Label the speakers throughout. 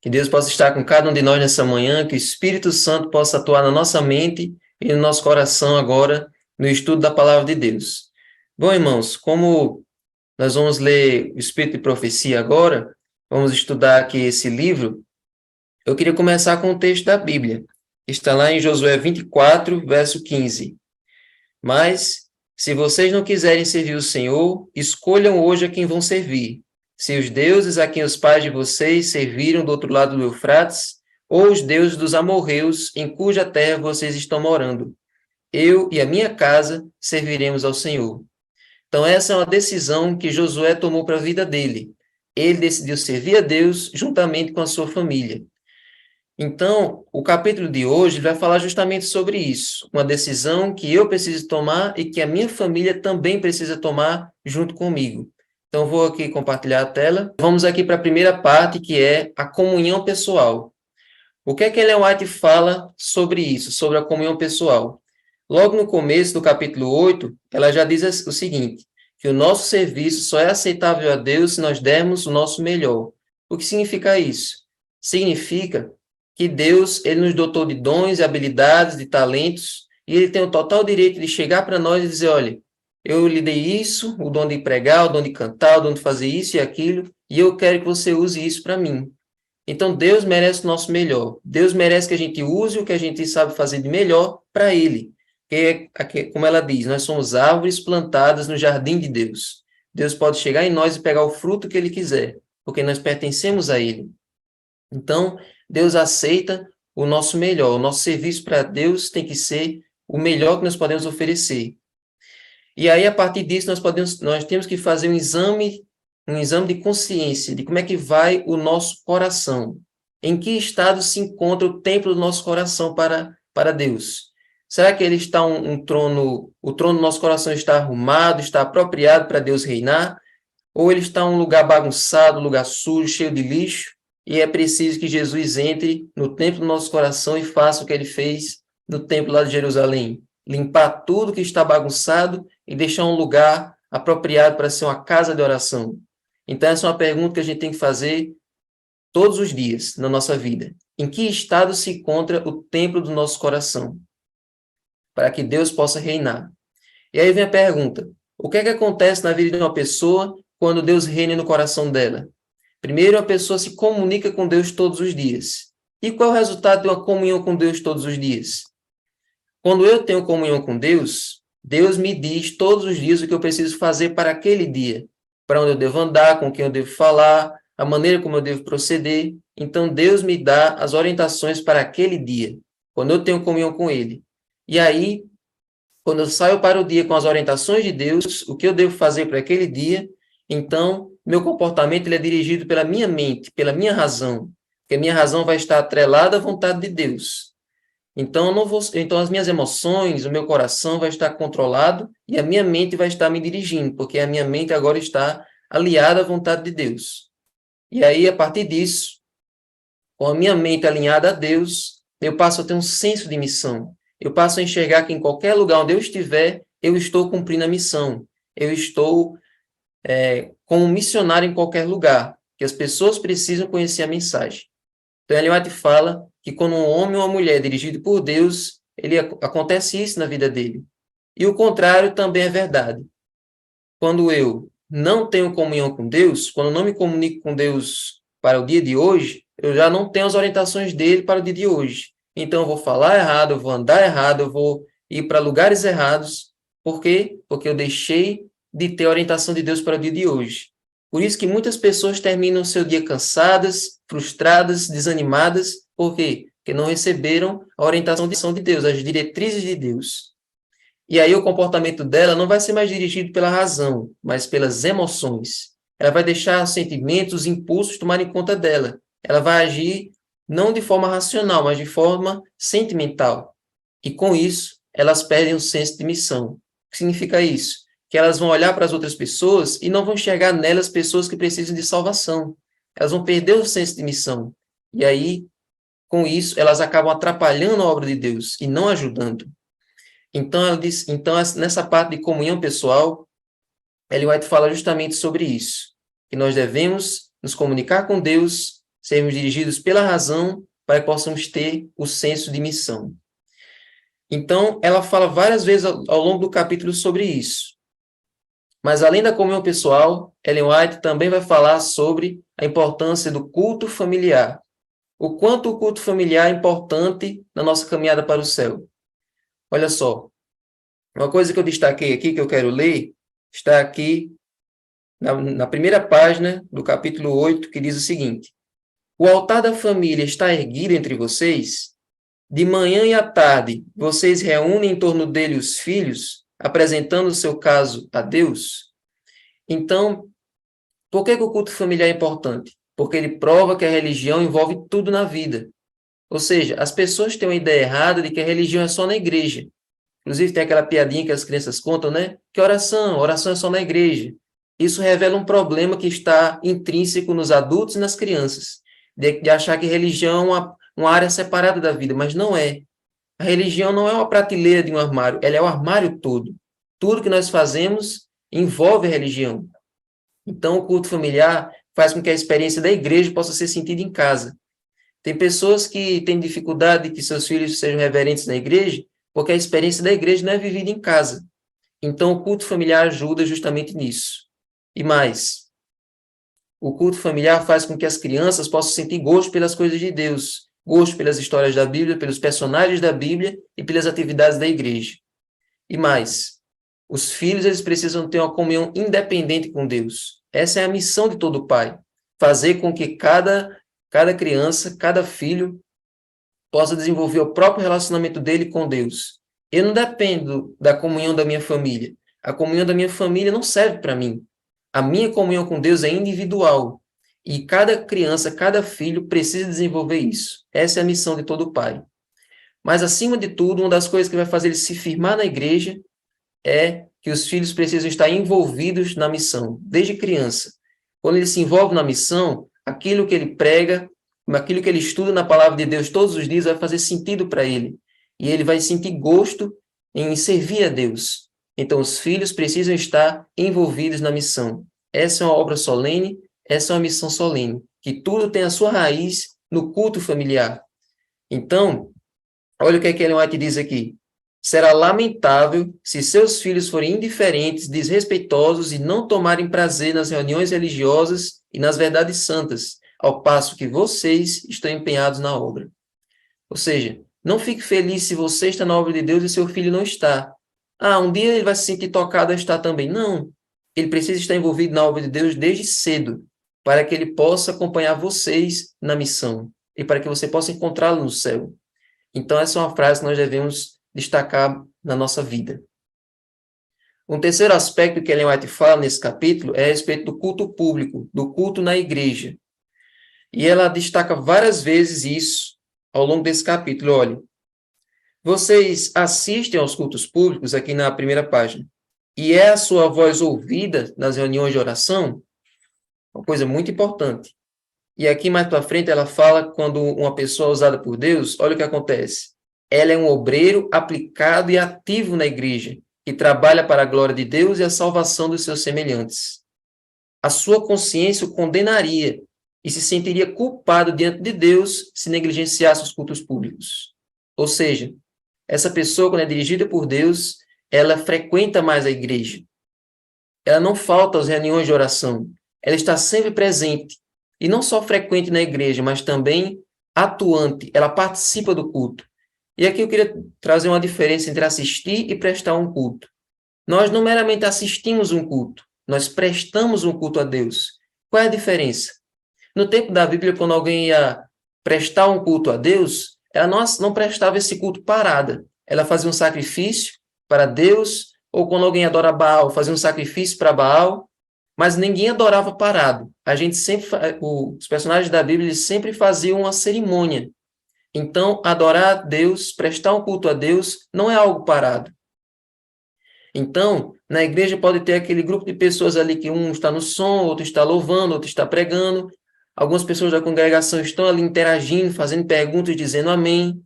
Speaker 1: Que Deus possa estar com cada um de nós nessa manhã, que o Espírito Santo possa atuar na nossa mente e no nosso coração agora, no estudo da palavra de Deus. Bom, irmãos, como nós vamos ler o Espírito de Profecia agora, vamos estudar aqui esse livro, eu queria começar com o texto da Bíblia. Está lá em Josué 24, verso 15. Mas, se vocês não quiserem servir o Senhor, escolham hoje a quem vão servir. Se os deuses a quem os pais de vocês serviram do outro lado do Eufrates, ou os deuses dos amorreus em cuja terra vocês estão morando. Eu e a minha casa serviremos ao Senhor. Então, essa é uma decisão que Josué tomou para a vida dele. Ele decidiu servir a Deus juntamente com a sua família. Então, o capítulo de hoje vai falar justamente sobre isso, uma decisão que eu preciso tomar e que a minha família também precisa tomar junto comigo. Então, vou aqui compartilhar a tela. Vamos aqui para a primeira parte, que é a comunhão pessoal. O que é que Ellen White fala sobre isso, sobre a comunhão pessoal? Logo no começo do capítulo 8, ela já diz o seguinte, que o nosso serviço só é aceitável a Deus se nós dermos o nosso melhor. O que significa isso? Significa que Deus, ele nos dotou de dons e habilidades, de talentos, e ele tem o total direito de chegar para nós e dizer, olha, eu lhe dei isso, o dom de pregar, o dom de cantar, o dom de fazer isso e aquilo, e eu quero que você use isso para mim. Então, Deus merece o nosso melhor. Deus merece que a gente use o que a gente sabe fazer de melhor para Ele. Como ela diz, nós somos árvores plantadas no jardim de Deus. Deus pode chegar em nós e pegar o fruto que Ele quiser, porque nós pertencemos a Ele. Então, Deus aceita o nosso melhor. O nosso serviço para Deus tem que ser o melhor que nós podemos oferecer. E aí, a partir disso, nós temos que fazer um exame de consciência de como é que vai o nosso coração. Em que estado se encontra o templo do nosso coração para Deus? Será que ele está o trono do nosso coração está arrumado, está apropriado para Deus reinar? Ou ele está um lugar bagunçado, um lugar sujo, cheio de lixo? E é preciso que Jesus entre no templo do nosso coração e faça o que ele fez no templo lá de Jerusalém. Limpar tudo que está bagunçado e deixar um lugar apropriado para ser uma casa de oração. Então, essa é uma pergunta que a gente tem que fazer todos os dias na nossa vida. Em que estado se encontra o templo do nosso coração? Para que Deus possa reinar. E aí vem a pergunta, o que é que acontece na vida de uma pessoa quando Deus reina no coração dela? Primeiro, a pessoa se comunica com Deus todos os dias. E qual é o resultado de uma comunhão com Deus todos os dias? Quando eu tenho comunhão com Deus, Deus me diz todos os dias o que eu preciso fazer para aquele dia, para onde eu devo andar, com quem eu devo falar, a maneira como eu devo proceder. Então, Deus me dá as orientações para aquele dia, quando eu tenho comunhão com Ele. E aí, quando eu saio para o dia com as orientações de Deus, o que eu devo fazer para aquele dia, então, meu comportamento ele é dirigido pela minha mente, pela minha razão, porque a minha razão vai estar atrelada à vontade de Deus. Então, então, as minhas emoções, o meu coração vai estar controlado e a minha mente vai estar me dirigindo, porque a minha mente agora está aliada à vontade de Deus. E aí, a partir disso, com a minha mente alinhada a Deus, eu passo a ter um senso de missão. Eu passo a enxergar que em qualquer lugar onde eu estiver, eu estou cumprindo a missão. Eu estou como missionário em qualquer lugar, que as pessoas precisam conhecer a mensagem. Então, Ellen White fala que quando um homem ou uma mulher é dirigido por Deus, acontece isso na vida dele. E o contrário também é verdade. Quando eu não tenho comunhão com Deus, quando eu não me comunico com Deus para o dia de hoje, eu já não tenho as orientações dele para o dia de hoje. Então, eu vou falar errado, eu vou andar errado, eu vou ir para lugares errados. Por quê? Porque eu deixei de ter a orientação de Deus para o dia de hoje. Por isso que muitas pessoas terminam o seu dia cansadas, frustradas, desanimadas. Por quê? Porque não receberam a orientação de Deus, as diretrizes de Deus. E aí o comportamento dela não vai ser mais dirigido pela razão, mas pelas emoções. Ela vai deixar os sentimentos, os impulsos tomarem conta dela. Ela vai agir não de forma racional, mas de forma sentimental. E com isso, elas perdem o senso de missão. O que significa isso? Que elas vão olhar para as outras pessoas e não vão enxergar nelas pessoas que precisam de salvação. Elas vão perder o senso de missão. E aí, com isso, elas acabam atrapalhando a obra de Deus e não ajudando. Então, ela diz, nessa parte de comunhão pessoal, Ellen White fala justamente sobre isso, que nós devemos nos comunicar com Deus sermos dirigidos pela razão para que possamos ter o senso de missão. Então, ela fala várias vezes ao longo do capítulo sobre isso. Mas, além da comunhão pessoal, Ellen White também vai falar sobre a importância do culto familiar. O quanto o culto familiar é importante na nossa caminhada para o céu. Olha só, uma coisa que eu destaquei aqui, que eu quero ler, está aqui na primeira página do capítulo 8, que diz o seguinte: o altar da família está erguido entre vocês? De manhã e à tarde, vocês reúnem em torno dele os filhos, apresentando o seu caso a Deus? Então, por que o culto familiar é importante? Porque ele prova que a religião envolve tudo na vida. Ou seja, as pessoas têm uma ideia errada de que a religião é só na igreja. Inclusive, tem aquela piadinha que as crianças contam, né? Que oração é só na igreja. Isso revela um problema que está intrínseco nos adultos e nas crianças, de achar que religião é uma área separada da vida, mas não é. A religião não é uma prateleira de um armário, ela é o armário todo. Tudo que nós fazemos envolve a religião. Então, o culto familiar faz com que a experiência da igreja possa ser sentida em casa. Tem pessoas que têm dificuldade de que seus filhos sejam reverentes na igreja, porque a experiência da igreja não é vivida em casa. Então, o culto familiar ajuda justamente nisso. E mais, o culto familiar faz com que as crianças possam sentir gosto pelas coisas de Deus, gosto pelas histórias da Bíblia, pelos personagens da Bíblia e pelas atividades da igreja. E mais, os filhos eles precisam ter uma comunhão independente com Deus. Essa é a missão de todo pai, fazer com que cada criança, cada filho, possa desenvolver o próprio relacionamento dele com Deus. Eu não dependo da comunhão da minha família. A comunhão da minha família não serve para mim. A minha comunhão com Deus é individual. E cada criança, cada filho precisa desenvolver isso. Essa é a missão de todo pai. Mas, acima de tudo, uma das coisas que vai fazer ele se firmar na igreja é que os filhos precisam estar envolvidos na missão, desde criança. Quando ele se envolve na missão, aquilo que ele prega, aquilo que ele estuda na palavra de Deus todos os dias vai fazer sentido para ele. E ele vai sentir gosto em servir a Deus. Então, os filhos precisam estar envolvidos na missão. Essa é uma obra solene, essa é uma missão solene, que tudo tem a sua raiz no culto familiar. Então, olha o que Ellen White diz aqui. Será lamentável se seus filhos forem indiferentes, desrespeitosos e não tomarem prazer nas reuniões religiosas e nas verdades santas, ao passo que vocês estão empenhados na obra. Ou seja, não fique feliz se você está na obra de Deus e seu filho não está. Um dia ele vai se sentir tocado a estar também. Não. Ele precisa estar envolvido na obra de Deus desde cedo, para que ele possa acompanhar vocês na missão e para que você possa encontrá-lo no céu. Então, essa é uma frase que nós devemos destacar na nossa vida. Um terceiro aspecto que Ellen White fala nesse capítulo é a respeito do culto público, do culto na igreja. E ela destaca várias vezes isso ao longo desse capítulo. Olha, vocês assistem aos cultos públicos aqui na primeira página, e é a sua voz ouvida nas reuniões de oração? Uma coisa muito importante. E aqui mais para frente ela fala quando uma pessoa é usada por Deus, olha o que acontece. Ela é um obreiro aplicado e ativo na igreja, que trabalha para a glória de Deus e a salvação dos seus semelhantes. A sua consciência o condenaria e se sentiria culpado diante de Deus se negligenciasse os cultos públicos. Ou seja, essa pessoa, quando é dirigida por Deus, ela frequenta mais a igreja. Ela não falta às reuniões de oração. Ela está sempre presente. E não só frequente na igreja, mas também atuante. Ela participa do culto. E aqui eu queria trazer uma diferença entre assistir e prestar um culto. Nós não meramente assistimos um culto, nós prestamos um culto a Deus. Qual é a diferença? No tempo da Bíblia, quando alguém ia prestar um culto a Deus, ela não prestava esse culto parada. Ela fazia um sacrifício para Deus, ou quando alguém adora Baal, fazia um sacrifício para Baal, mas ninguém adorava parado. Os personagens da Bíblia eles sempre faziam uma cerimônia. Então, adorar a Deus, prestar um culto a Deus, não é algo parado. Então, na igreja pode ter aquele grupo de pessoas ali que um está no som, outro está louvando, outro está pregando. Algumas pessoas da congregação estão ali interagindo, fazendo perguntas, dizendo amém.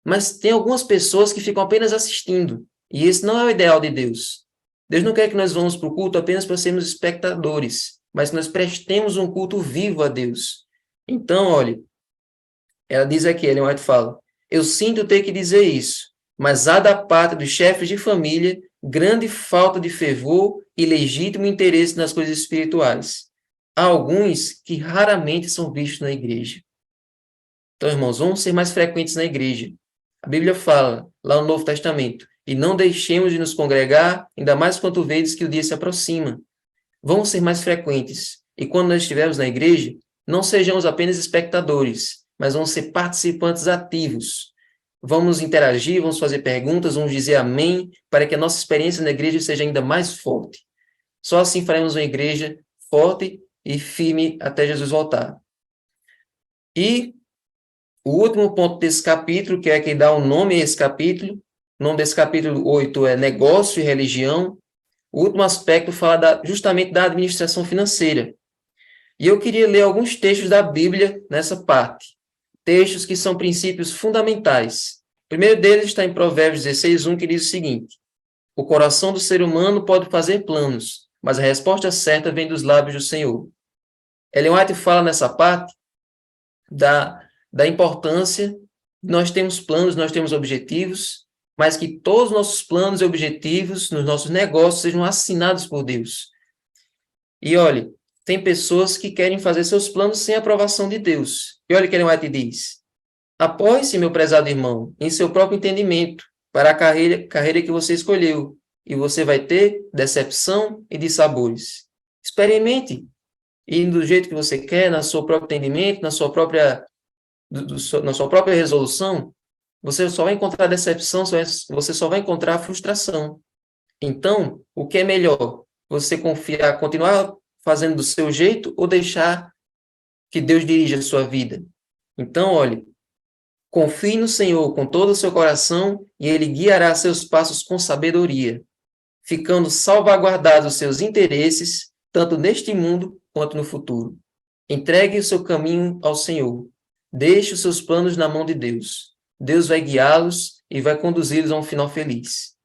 Speaker 1: Mas tem algumas pessoas que ficam apenas assistindo. E esse não é o ideal de Deus. Deus não quer que nós vamos para o culto apenas para sermos espectadores, mas que nós prestemos um culto vivo a Deus. Então, olha, ela diz aqui, Ellen White fala, eu sinto ter que dizer isso, mas há da parte dos chefes de família grande falta de fervor e legítimo interesse nas coisas espirituais. Há alguns que raramente são vistos na igreja. Então, irmãos, vamos ser mais frequentes na igreja. A Bíblia fala, lá no Novo Testamento, e não deixemos de nos congregar, ainda mais quanto vedes que o dia se aproxima. Vamos ser mais frequentes. E quando nós estivermos na igreja, não sejamos apenas espectadores, mas vamos ser participantes ativos. Vamos interagir, vamos fazer perguntas, vamos dizer amém, para que a nossa experiência na igreja seja ainda mais forte. Só assim faremos uma igreja forte e firme até Jesus voltar. E o último ponto desse capítulo, que é quem dá o nome a esse capítulo, o nome desse capítulo 8 é Negócio e Religião. O último aspecto fala justamente da administração financeira. E eu queria ler alguns textos da Bíblia nessa parte. Textos que são princípios fundamentais. O primeiro deles está em Provérbios 16:1, que diz o seguinte: o coração do ser humano pode fazer planos, mas a resposta certa vem dos lábios do Senhor. Ellen White fala nessa parte da importância de nós termos planos, nós temos objetivos, mas que todos os nossos planos e objetivos nos nossos negócios sejam assinados por Deus. E olha, tem pessoas que querem fazer seus planos sem a aprovação de Deus. E olha o que Ellen White diz: apoie-se, meu prezado irmão, em seu próprio entendimento, para a carreira que você escolheu, e você vai ter decepção e dissabores. Experimente, e do jeito que você quer, no seu próprio entendimento, na sua própria resolução, você só vai encontrar decepção, você só vai encontrar frustração. Então, o que é melhor? Você confiar, continuar fazendo do seu jeito ou deixar que Deus dirija a sua vida? Então, olhe, confie no Senhor com todo o seu coração e Ele guiará seus passos com sabedoria, ficando salvaguardados os seus interesses, tanto neste mundo quanto no futuro. Entregue o seu caminho ao Senhor. Deixe os seus planos na mão de Deus. Deus vai guiá-los e vai conduzi-los a um final feliz.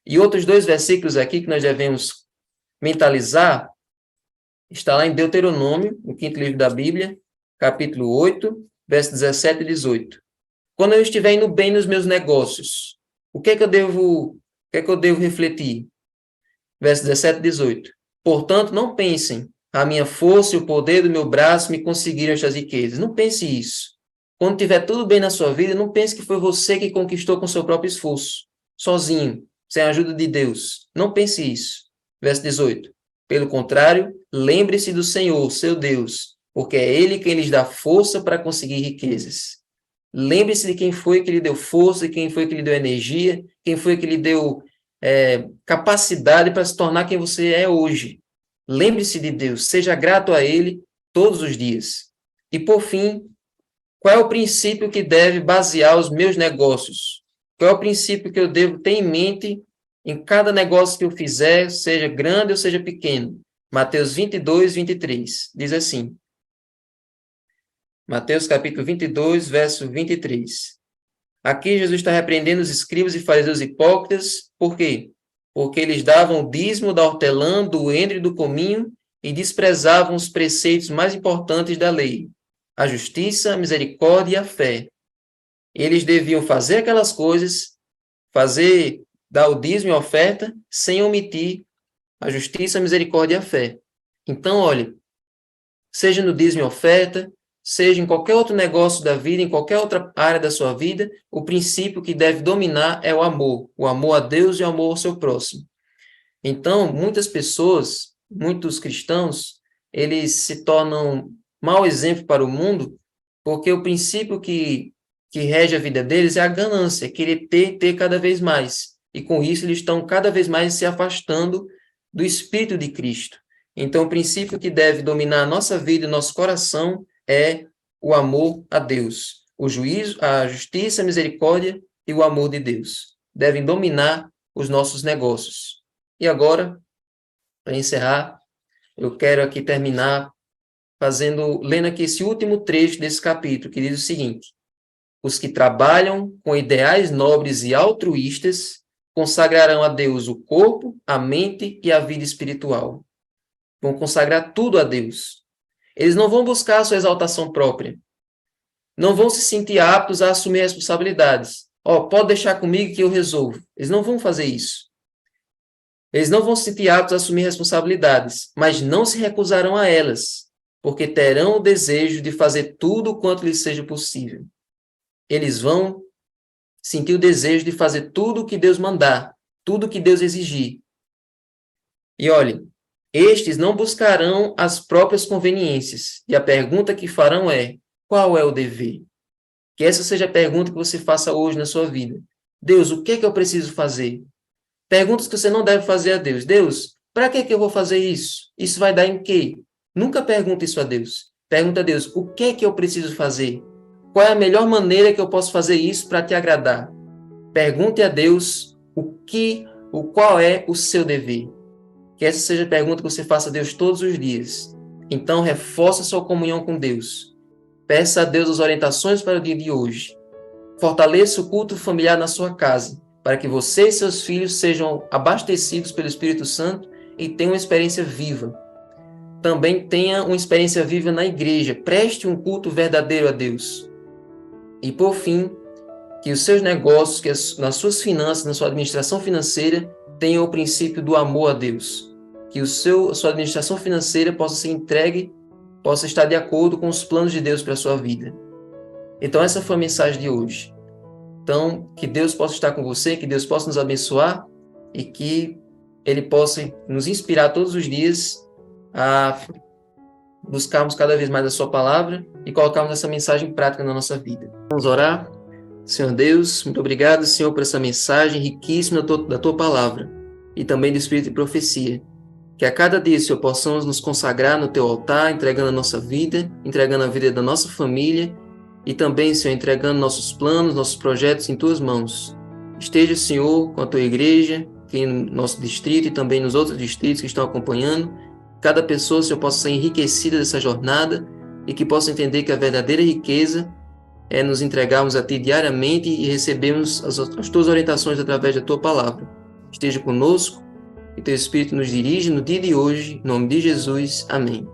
Speaker 1: E outros dois versículos aqui que nós devemos mentalizar, está lá em Deuteronômio, no 5º livro da Bíblia, capítulo 8, versos 17 e 18. Quando eu estiver indo bem nos meus negócios, o que é que eu devo refletir? Versos 17 e 18. Portanto, não pensem, a minha força e o poder do meu braço me conseguiram estas riquezas. Não pense isso. Quando tiver tudo bem na sua vida, não pense que foi você que conquistou com seu próprio esforço, sozinho, sem a ajuda de Deus. Não pense isso. Verso 18. Pelo contrário, lembre-se do Senhor, seu Deus, porque é Ele quem lhes dá força para conseguir riquezas. Lembre-se de quem foi que lhe deu força, quem foi que lhe deu energia, quem foi que lhe deu capacidade para se tornar quem você é hoje. Lembre-se de Deus, seja grato a Ele todos os dias. E, por fim, qual é o princípio que deve basear os meus negócios? Qual é o princípio que eu devo ter em mente em cada negócio que eu fizer, seja grande ou seja pequeno? Mateus 22, 23, diz assim. Mateus capítulo 22, verso 23. Aqui Jesus está repreendendo os escribas e fariseus hipócritas. Por quê? Porque eles davam o dízimo da hortelã, do endro e do cominho e desprezavam os preceitos mais importantes da lei, a justiça, a misericórdia e a fé. Eles deviam fazer aquelas coisas, dar o dízimo e a oferta, sem omitir a justiça, a misericórdia e a fé. Então, olha, seja no dízimo e oferta, seja em qualquer outro negócio da vida, em qualquer outra área da sua vida, o princípio que deve dominar é o amor a Deus e o amor ao seu próximo. Então, muitas pessoas, muitos cristãos, eles se tornam mau exemplo para o mundo, porque o princípio que rege a vida deles é a ganância, querer ter cada vez mais. E com isso eles estão cada vez mais se afastando do Espírito de Cristo. Então, o princípio que deve dominar a nossa vida e nosso coração é o amor a Deus. O juízo, a justiça, a misericórdia e o amor de Deus devem dominar os nossos negócios. E agora, para encerrar, eu quero aqui terminar lendo aqui esse último trecho desse capítulo, que diz o seguinte: os que trabalham com ideais nobres e altruístas consagrarão a Deus o corpo, a mente e a vida espiritual. Vão consagrar tudo a Deus. Eles não vão buscar a sua exaltação própria. Não vão se sentir aptos a assumir responsabilidades. Pode deixar comigo que eu resolvo. Eles não vão fazer isso. Eles não vão se sentir aptos a assumir responsabilidades, mas não se recusarão a elas, porque terão o desejo de fazer tudo o quanto lhes seja possível. Eles vão sentir o desejo de fazer tudo o que Deus mandar, tudo o que Deus exigir. E olhem, estes não buscarão as próprias conveniências, e a pergunta que farão é: qual é o dever? Que essa seja a pergunta que você faça hoje na sua vida. Deus, o que é que eu preciso fazer? Perguntas que você não deve fazer a Deus. Deus, para que eu vou fazer isso? Isso vai dar em quê? Nunca pergunte isso a Deus. Pergunta a Deus, o que é que eu preciso fazer? Qual é a melhor maneira que eu posso fazer isso para te agradar? Pergunte a Deus qual é o seu dever. Que essa seja a pergunta que você faça a Deus todos os dias. Então, reforce a sua comunhão com Deus. Peça a Deus as orientações para o dia de hoje. Fortaleça o culto familiar na sua casa, para que você e seus filhos sejam abastecidos pelo Espírito Santo e tenham uma experiência viva. Também tenha uma experiência viva na igreja. Preste um culto verdadeiro a Deus. E, por fim, que os seus negócios, que nas suas finanças, na sua administração financeira, tenham o princípio do amor a Deus. Que a sua administração financeira possa ser entregue, possa estar de acordo com os planos de Deus para a sua vida. Então, essa foi a mensagem de hoje. Então, que Deus possa estar com você, que Deus possa nos abençoar e que Ele possa nos inspirar todos os dias a buscarmos cada vez mais a sua palavra e colocarmos essa mensagem em prática na nossa vida. Vamos orar? Senhor Deus, muito obrigado, Senhor, por essa mensagem riquíssima da Tua palavra e também do Espírito de profecia. Que a cada dia, Senhor, possamos nos consagrar no Teu altar, entregando a nossa vida, entregando a vida da nossa família e também, Senhor, entregando nossos planos, nossos projetos em Tuas mãos. Esteja, Senhor, com a Tua igreja, aqui no nosso distrito e também nos outros distritos que estão acompanhando. Cada pessoa, Senhor, possa ser enriquecida dessa jornada e que possa entender que a verdadeira riqueza é nos entregarmos a Ti diariamente e recebermos as Tuas orientações através da Tua palavra. Esteja conosco e Teu Espírito nos dirige no dia de hoje. Em nome de Jesus. Amém.